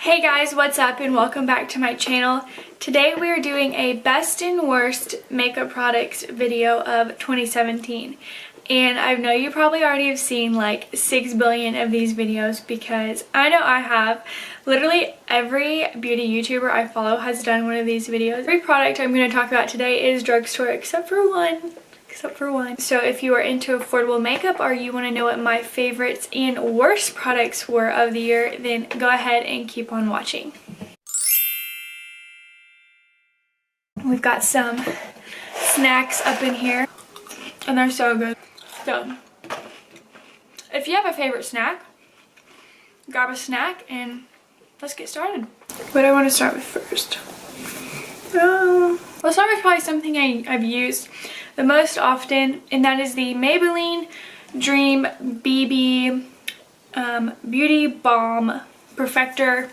Hey guys, what's up and welcome back to my channel. Today we are doing a best and worst makeup products video of 2017. And I know you probably already have seen like 6 billion of these videos because I know I have. Literally every beauty YouTuber I follow has done one of these videos. Every product I'm going to talk about today is drugstore except for one. So if you are into affordable makeup or you want to know what my favorites and worst products were of the year, then go ahead and keep on watching. We've got some snacks up in here and they're so good. So if you have a favorite snack, grab a snack and let's get started. What do I want to start with first? Let's start with probably something I've used the most often, and that is the Maybelline Dream BB Beauty Balm Perfector.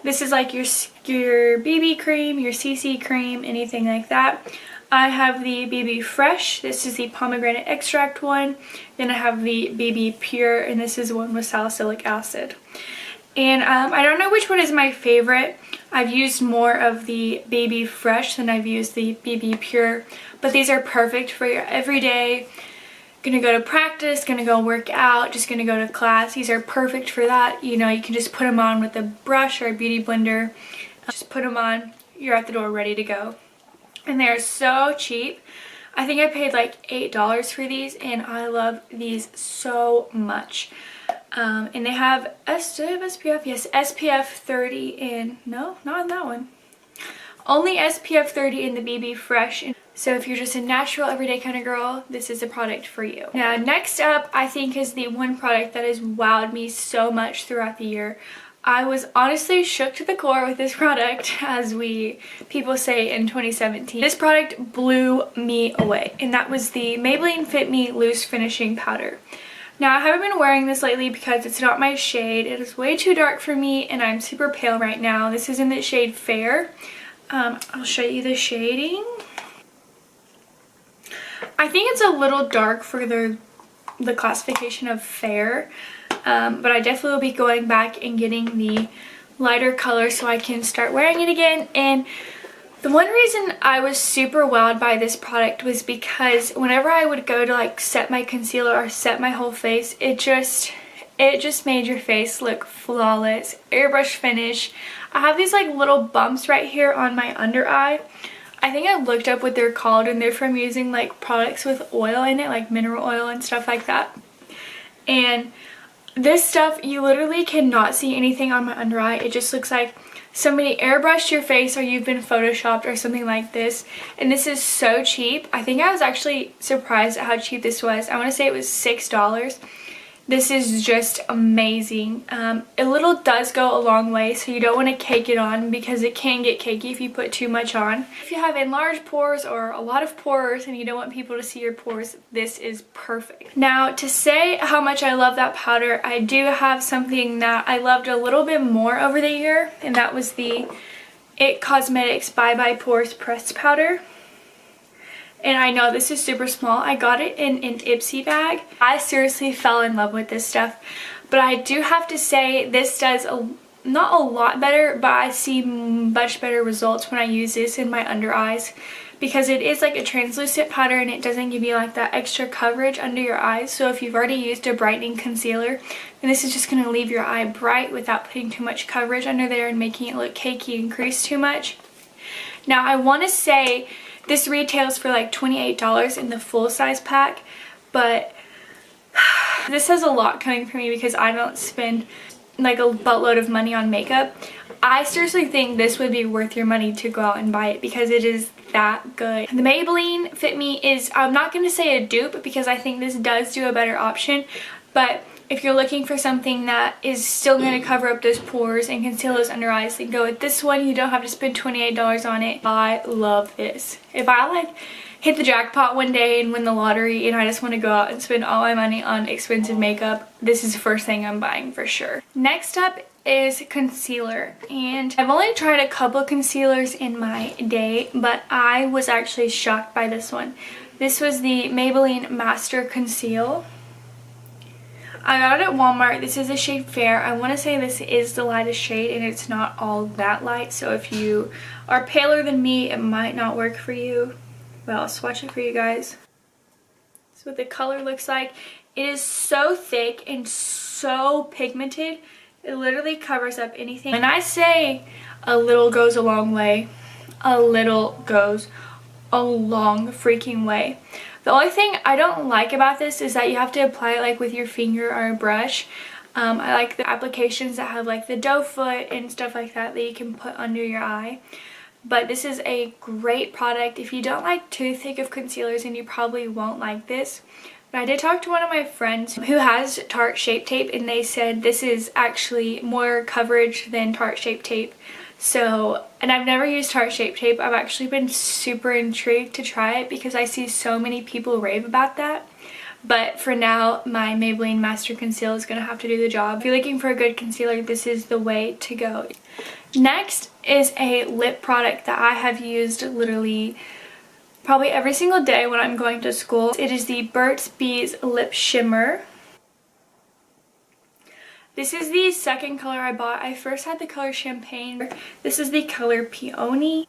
This is like your BB cream, your CC cream, anything like that. I have the BB Fresh. This is the pomegranate extract one. Then I have the BB Pure, and this is the one with salicylic acid. And I don't know which one is my favorite. I've used more of the BB Fresh than I've used the BB Pure, but these are perfect for your everyday. Gonna go to practice, gonna go work out, just gonna go to class. These are perfect for that. You know, you can just put them on with a brush or a beauty blender. Just put them on, you're at the door ready to go. And they're so cheap. I think I paid like $8 for these, and I love these so much. And they have SPF, yes, SPF 30 in, no, not in that one. Only SPF 30 in the BB Fresh. So if you're just a natural everyday kind of girl, this is a product for you. Now next up, I think is the one product that has wowed me so much throughout the year. I was honestly shook to the core with this product, as people say in 2017. This product blew me away, and that was the Maybelline Fit Me Loose Finishing Powder. Now, I haven't been wearing this lately because it's not my shade. It is way too dark for me, and I'm super pale right now. This is in the shade Fair. I'll show you the shading. I think it's a little dark for the classification of Fair, but I definitely will be going back and getting the lighter color so I can start wearing it again. And the one reason I was super wowed by this product was because whenever I would go to like set my concealer or set my whole face, it just made your face look flawless. Airbrush finish. I have these like little bumps right here on my under eye. I think I looked up what they're called, and they're from using like products with oil in it, like mineral oil and stuff like that. And this stuff, you literally cannot see anything on my under eye. It just looks like somebody airbrushed your face, or you've been photoshopped or something like this. And this is so cheap. I think I was actually surprised at how cheap this was. I want to say it was $6. This is just amazing. A little does go a long way, so you don't want to cake it on because it can get cakey if you put too much on. If you have enlarged pores or a lot of pores and you don't want people to see your pores, this is perfect. Now, to say how much I love that powder, I do have something that I loved a little bit more over the year, and that was the IT Cosmetics Bye Bye Pores Pressed Powder. And I know this is super small. I got it in an Ipsy bag. I seriously fell in love with this stuff. But I do have to say this does not a lot better, but I see much better results when I use this in my under eyes, because it is like a translucent powder and it doesn't give you like that extra coverage under your eyes. So if you've already used a brightening concealer, then this is just going to leave your eye bright without putting too much coverage under there and making it look cakey and crease too much. Now I want to say this retails for like $28 in the full size pack, but this has a lot coming from me because I don't spend like a buttload of money on makeup. I seriously think this would be worth your money to go out and buy it because it is that good. The Maybelline Fit Me is, I'm not going to say a dupe because I think this does do a better option, but if you're looking for something that is still going to cover up those pores and conceal those under eyes, then go with this one. You don't have to spend $28 on it. I love this. If I like hit the jackpot one day and win the lottery and I just want to go out and spend all my money on expensive makeup, this is the first thing I'm buying for sure. Next up is concealer, and I've only tried a couple concealers in my day, but I was actually shocked by this one. This was the Maybelline Master Conceal. I got it at Walmart. This is the shade Fair. I want to say this is the lightest shade and it's not all that light. So if you are paler than me, it might not work for you. But I'll swatch it for you guys. That's what the color looks like. It is so thick and so pigmented. It literally covers up anything. When I say a little goes a long way, a little goes a long freaking way. The only thing I don't like about this is that you have to apply it like with your finger or a brush. I like the applications that have like the doe foot and stuff like that that you can put under your eye. But this is a great product. If you don't like too thick of concealers, then you probably won't like this. But I did talk to one of my friends who has Tarte Shape Tape, and they said this is actually more coverage than Tarte Shape Tape. So, and I've never used Tarte Shape Tape. I've actually been super intrigued to try it because I see so many people rave about that. But for now, my Maybelline Master Conceal is going to have to do the job. If you're looking for a good concealer, this is the way to go. Next is a lip product that I have used literally probably every single day when I'm going to school. It is the Burt's Bees Lip Shimmer. This is the second color I bought. I first had the color Champagne. This is the color Peony.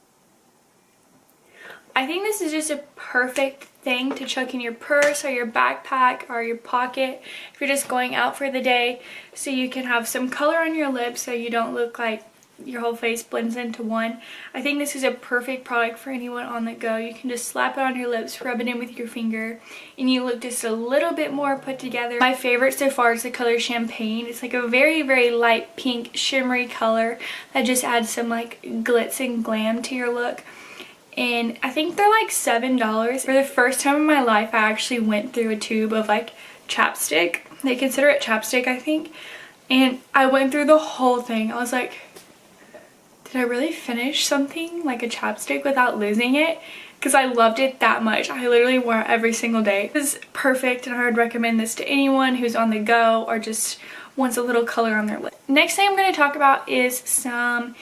I think this is just a perfect thing to chuck in your purse or your backpack or your pocket if you're just going out for the day, so you can have some color on your lips so you don't look like your whole face blends into one. I think this is a perfect product for anyone on the go. You can just slap it on your lips, rub it in with your finger, and you look just a little bit more put together. My favorite so far is the color Champagne. It's like a very, very light pink shimmery color that just adds some like glitz and glam to your look. And I think they're like $7. For the first time in my life, I actually went through a tube of like chapstick. They consider it chapstick, I think. And I went through the whole thing. I was like, did I really finish something like a chapstick without losing it? Because I loved it that much. I literally wore it every single day. It was perfect, and I would recommend this to anyone who's on the go or just wants a little color on their lip. Next thing I'm going to talk about is some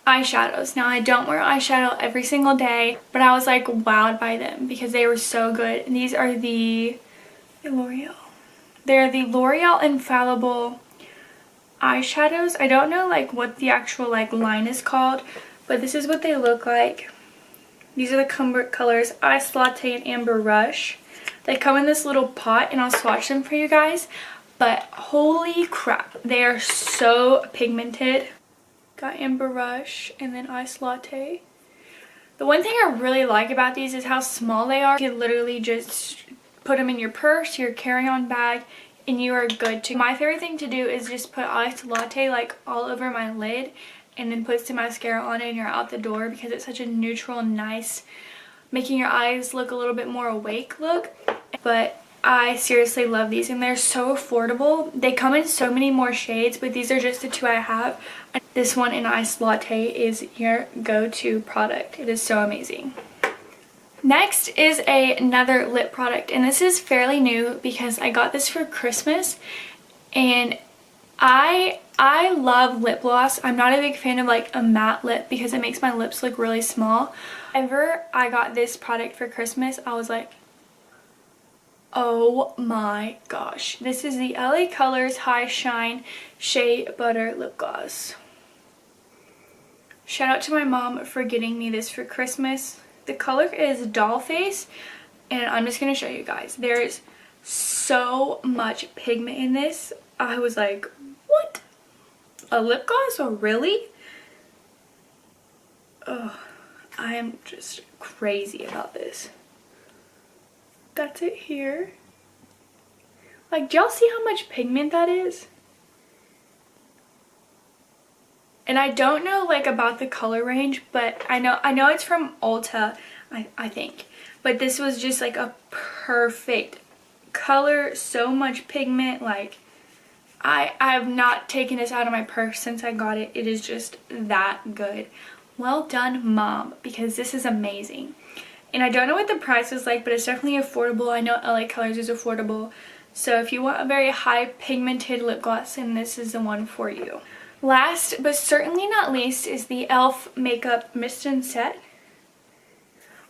eyeshadows. Now, I don't wear eyeshadow every single day, but I was like wowed by them because they were so good. And these are the L'Oreal. They're the L'Oreal Infallible eyeshadows. I don't know like what the actual like line is called, but this is what they look like. These are the colors Ice Latte and Amber Rush. They come in this little pot, and I'll swatch them for you guys, but holy crap, they are so pigmented. Got Amber Rush and then Ice Latte. The one thing I really like about these is how small they are. You can literally just put them in your purse, your carry-on bag, and you are good to. My favorite thing to do is just put Ice Latte like all over my lid and then put some mascara on it and you're out the door, because it's such a neutral, nice, making your eyes look a little bit more awake look. But I seriously love these, and they're so affordable. They come in so many more shades, but these are just the two I have. This one in Ice Latte is your go-to product. It is so amazing. Next is another lip product, and this is fairly new because I got this for Christmas, and I love lip gloss. I'm not a big fan of like a matte lip because it makes my lips look really small. Whenever I got this product for Christmas, I was like, oh my gosh. This is the LA Colors High Shine Shea Butter Lip Gloss. Shout out to my mom for getting me this for Christmas. The color is Doll Face, and I'm just going to show you guys. There is so much pigment in this. I was like, what? A lip gloss? Oh, really? Oh, I am just crazy about this. That's it here. Like, do y'all see how much pigment that is? And I don't know like about the color range, but I know it's from Ulta, I think. But this was just like a perfect color, so much pigment. Like, I have not taken this out of my purse since I got it. It is just that good. Well done, Mom, because this is amazing. And I don't know what the price is like, but it's definitely affordable. I know LA Colors is affordable. So if you want a very high pigmented lip gloss, then this is the one for you. Last but certainly not least is the e.l.f. Makeup Mist and Set.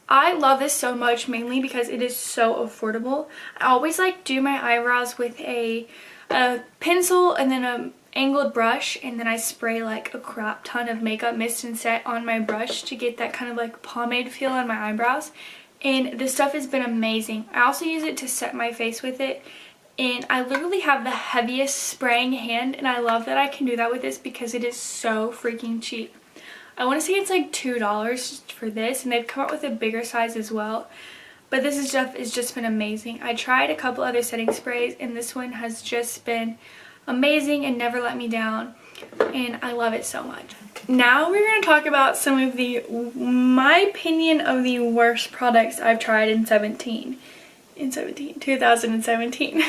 I love this so much, mainly because it is so affordable. I always like do my eyebrows with a a pencil and then a angled brush, and then I spray like a crap ton of makeup mist and set on my brush to get that kind of like pomade feel on my eyebrows. And this stuff has been amazing. I also use it to set my face with it, and I literally have the heaviest spraying hand, and I love that I can do that with this because it is so freaking cheap. I want to say it's like $2 for this, and they've come out with a bigger size as well. But this stuff has just been amazing. I tried a couple other setting sprays, and this one has just been amazing and never let me down, and I love it so much. Now we're going to talk about some of my opinion of the worst products I've tried in 2017.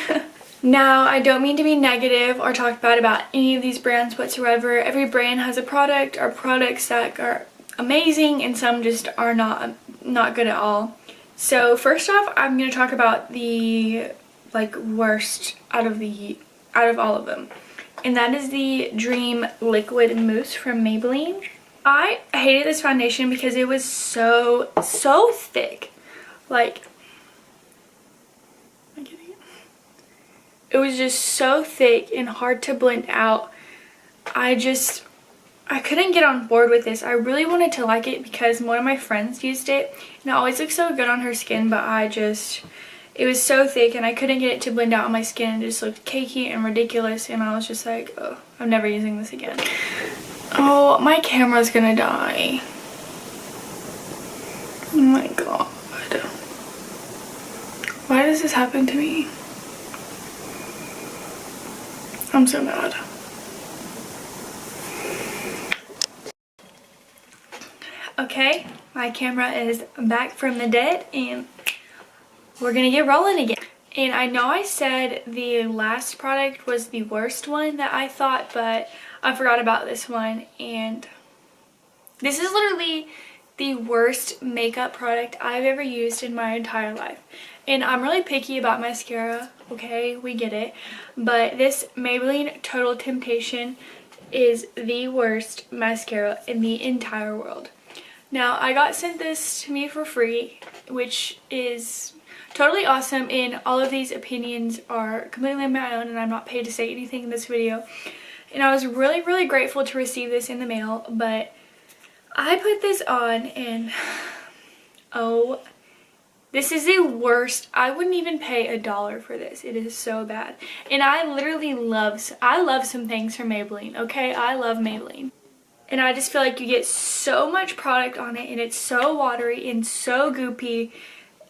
Now, I don't mean to be negative or talk bad about any of these brands whatsoever. Every brand has a product or products that are amazing, and some just are not good at all. So first off, I'm going to talk about the worst out of all of them, and that is the Dream Liquid Mousse from Maybelline. I hated this foundation because it was so thick. Like, it was just so thick and hard to blend out. I couldn't get on board with this. I really wanted to like it because one of my friends used it, and it always looks so good on her skin, but it was so thick and I couldn't get it to blend out on my skin. It just looked cakey and ridiculous, and I was just like, oh, I'm never using this again. Oh, my camera's gonna die. Oh my god. Why does this happen to me? I'm so mad. Okay, my camera is back from the dead, and we're gonna get rolling again. And I know I said the last product was the worst one that I thought, but I forgot about this one, and this is literally the worst makeup product I've ever used in my entire life. And I'm really picky about mascara, okay, we get it, but this Maybelline Total Temptation is the worst mascara in the entire world. Now, I got sent this to me for free, which is totally awesome, and all of these opinions are completely my own, and I'm not paid to say anything in this video. And I was really grateful to receive this in the mail, but I put this on, and oh, this is the worst. I wouldn't even pay $1 for this. It is so bad. And I love some things from Maybelline, okay? I love Maybelline. And I just feel like you get so much product on it, and it's so watery and so goopy,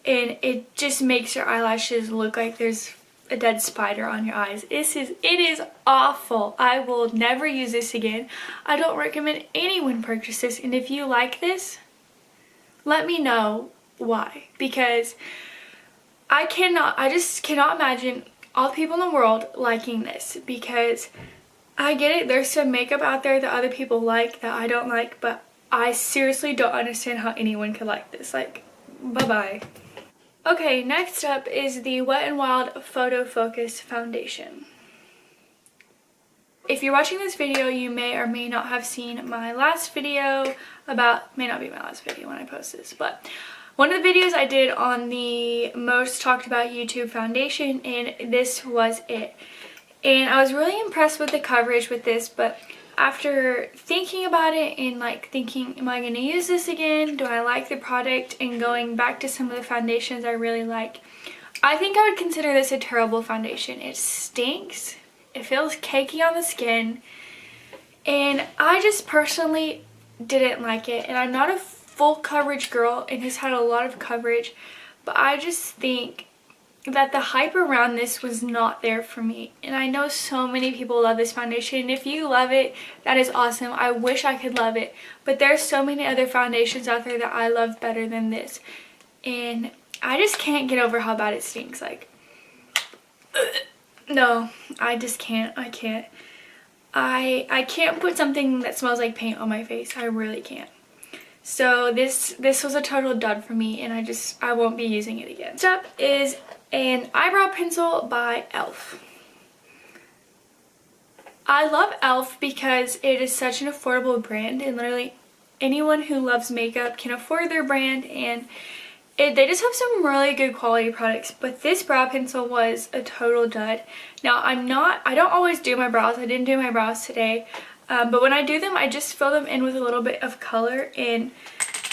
and it just makes your eyelashes look like there's a dead spider on your eyes. It is awful. I will never use this again. I don't recommend anyone purchase this, and if you like this, let me know why, because I just cannot imagine all the people in the world liking this, because I get it, there's some makeup out there that other people like that I don't like, but I seriously don't understand how anyone could like this. Like, bye-bye. Okay, next up is the Wet n Wild Photo Focus Foundation. If you're watching this video, you may or may not have seen my last video may not be my last video when I post this, but one of the videos I did on the most talked about YouTube foundation, and this was it. And I was really impressed with the coverage with this, but after thinking about it and thinking, am I going to use this again? Do I like the product? And going back to some of the foundations I really like, I think I would consider this a terrible foundation. It stinks. It feels cakey on the skin. And I just personally didn't like it. And I'm not a full coverage girl, and has had a lot of coverage, but I just think that the hype around this was not there for me. And I know so many people love this foundation, and if you love it, that is awesome. I wish I could love it, but there's so many other foundations out there that I love better than this, and I just can't get over how bad it stinks. Like, no, I just can't. I can't put something that smells like paint on my face. I really can't. So this was a total dud for me, and I won't be using it again. Next up is an eyebrow pencil by e.l.f. I love e.l.f. because it is such an affordable brand, and literally anyone who loves makeup can afford their brand, and They just have some really good quality products, but this brow pencil was a total dud. Now I don't always do my brows. I didn't do my brows today, but when I do them, I just fill them in with a little bit of color, and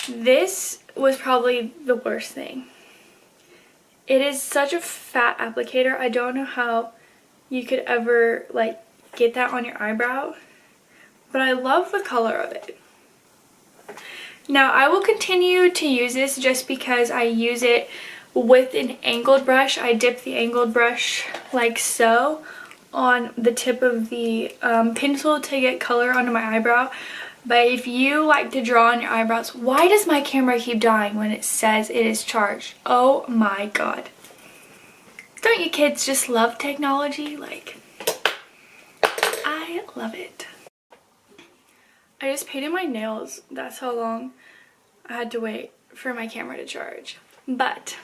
this was probably the worst thing. It is such a fat applicator. I don't know how you could ever like get that on your eyebrow, but I love the color of it. Now I will continue to use this just because I use it with an angled brush. I dip the angled brush like so on the tip of the pencil to get color onto my eyebrow. But if you like to draw on your eyebrows, why does my camera keep dying when it says it is charged? Oh my god. Don't you kids just love technology? Like, I love it. I just painted my nails. That's how long I had to wait for my camera to charge. But,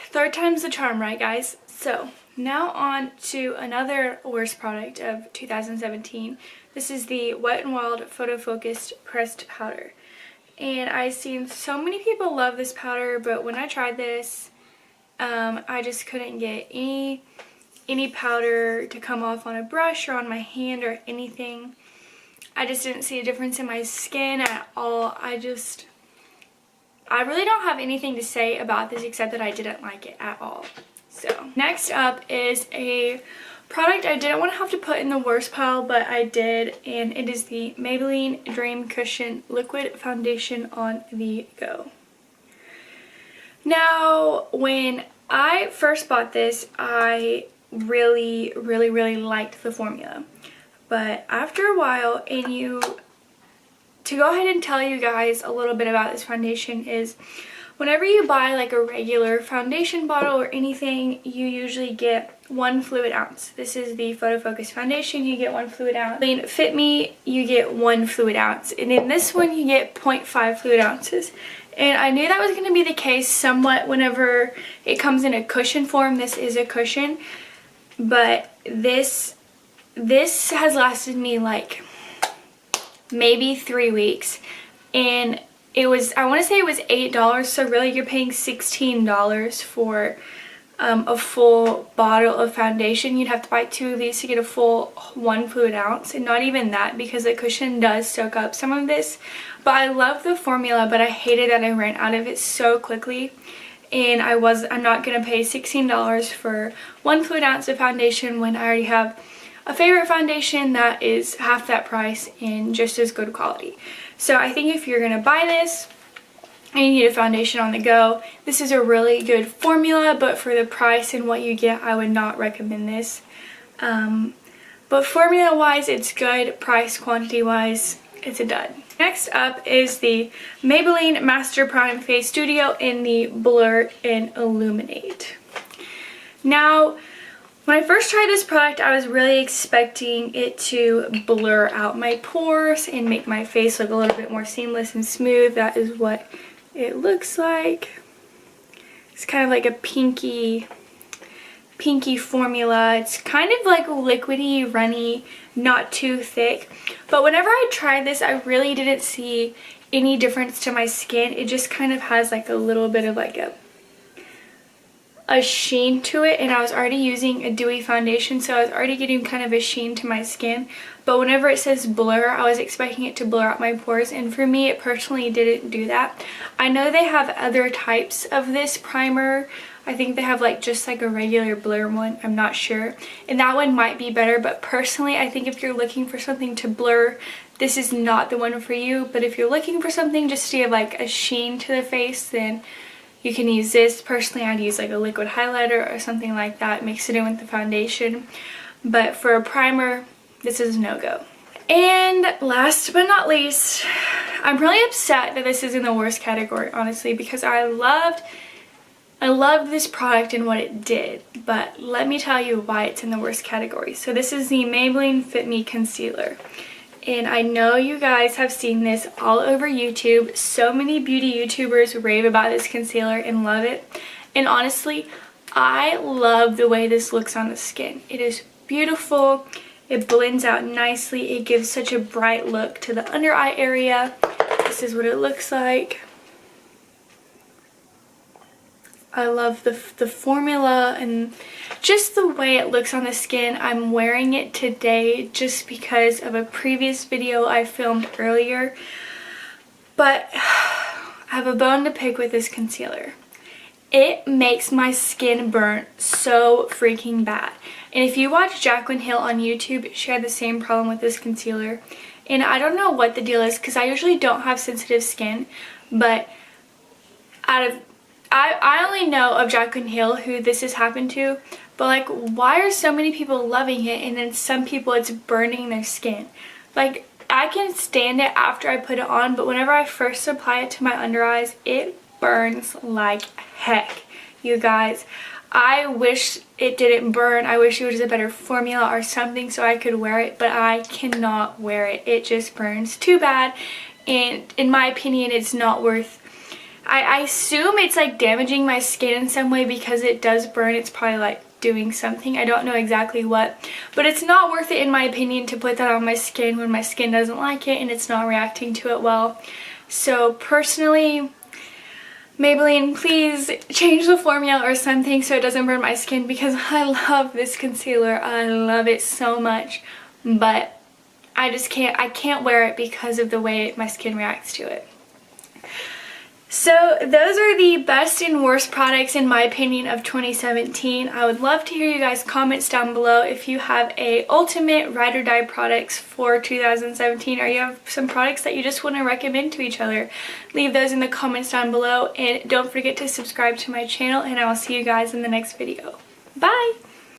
third time's the charm, right guys? So, now on to another worst product of 2017. This is the Wet n Wild Photo Focused Pressed Powder. And I've seen so many people love this powder, but when I tried this, I just couldn't get any powder to come off on a brush or on my hand or anything. I just didn't see a difference in my skin at all. I really don't have anything to say about this except that I didn't like it at all. So, next up is a product I didn't want to have to put in the worst pile, but I did, and it is the Maybelline Dream Cushion Liquid Foundation on the Go. Now, when I first bought this, I really liked the formula. But after a while, to go ahead and tell you guys a little bit about this foundation is, whenever you buy like a regular foundation bottle or anything, you usually get 1 fluid ounce. This is the Photo Focus foundation, you get 1 fluid ounce. In Fit Me, you get 1 fluid ounce. And in this one, you get 0.5 fluid ounces. And I knew that was going to be the case somewhat whenever it comes in a cushion form. This is a cushion. But this has lasted me like maybe 3 weeks. And it was, I want to say it was $8, so really you're paying $16 for a full bottle of foundation. You'd have to buy 2 of these to get a full 1 fluid ounce, and not even that because the cushion does soak up some of this. But I love the formula, but I hated that I ran out of it so quickly. And I'm not going to pay $16 for 1 fluid ounce of foundation when I already have a favorite foundation that is half that price and just as good quality. So I think if you're going to buy this and you need a foundation on the go, this is a really good formula, but for the price and what you get, I would not recommend this. But formula wise, it's good. Price, quantity wise, it's a dud. Next up is the Maybelline Master Prime Face Studio in the Blur and Illuminate. Now, when I first tried this product, I was really expecting it to blur out my pores and make my face look a little bit more seamless and smooth. That is what it looks like. It's kind of like a pinky formula. It's kind of like liquidy, runny, not too thick. But whenever I tried this, I really didn't see any difference to my skin. It just kind of has like a little bit of like a sheen to it, and I was already using a dewy foundation, so I was already getting kind of a sheen to my skin. But whenever it says blur, I was expecting it to blur out my pores, and for me it personally didn't do that. I know they have other types of this primer. I think they have like just like a regular blur one, I'm not sure, and that one might be better, but personally I think if you're looking for something to blur, this is not the one for you. But if you're looking for something just to give like a sheen to the face, then you can use this. Personally, I'd use like a liquid highlighter or something like that, mix it in with the foundation. But for a primer, this is a no-go. And last but not least, I'm really upset that this is in the worst category, honestly, because I loved this product and what it did. But let me tell you why it's in the worst category. So this is the Maybelline Fit Me Concealer. And I know you guys have seen this all over YouTube. So many beauty YouTubers rave about this concealer and love it. And honestly, I love the way this looks on the skin. It is beautiful. It blends out nicely. It gives such a bright look to the under eye area. This is what it looks like. I love the formula and just the way it looks on the skin. I'm wearing it today just because of a previous video I filmed earlier. But I have a bone to pick with this concealer. It makes my skin burn so freaking bad. And if you watch Jaclyn Hill on YouTube, she had the same problem with this concealer. And I don't know what the deal is because I usually don't have sensitive skin. But I only know of Jaclyn Hill who this has happened to. But like, why are so many people loving it and then some people it's burning their skin? Like, I can stand it after I put it on, but whenever I first apply it to my under eyes, it burns like heck, you guys. I wish it didn't burn. I wish it was a better formula or something so I could wear it, but I cannot wear it. It just burns too bad, and in my opinion, it's not worth. I assume it's like damaging my skin in some way because it does burn. It's probably like doing something. I don't know exactly what, but it's not worth it in my opinion to put that on my skin when my skin doesn't like it and it's not reacting to it well. So personally, Maybelline, please change the formula or something so it doesn't burn my skin, because I love this concealer. I love it so much, but I can't wear it because of the way my skin reacts to it. So those are the best and worst products in my opinion of 2017. I would love to hear you guys' comments down below if you have a ultimate ride or die products for 2017, or you have some products that you just want to recommend to each other. Leave those in the comments down below, and don't forget to subscribe to my channel, and I will see you guys in the next video. Bye!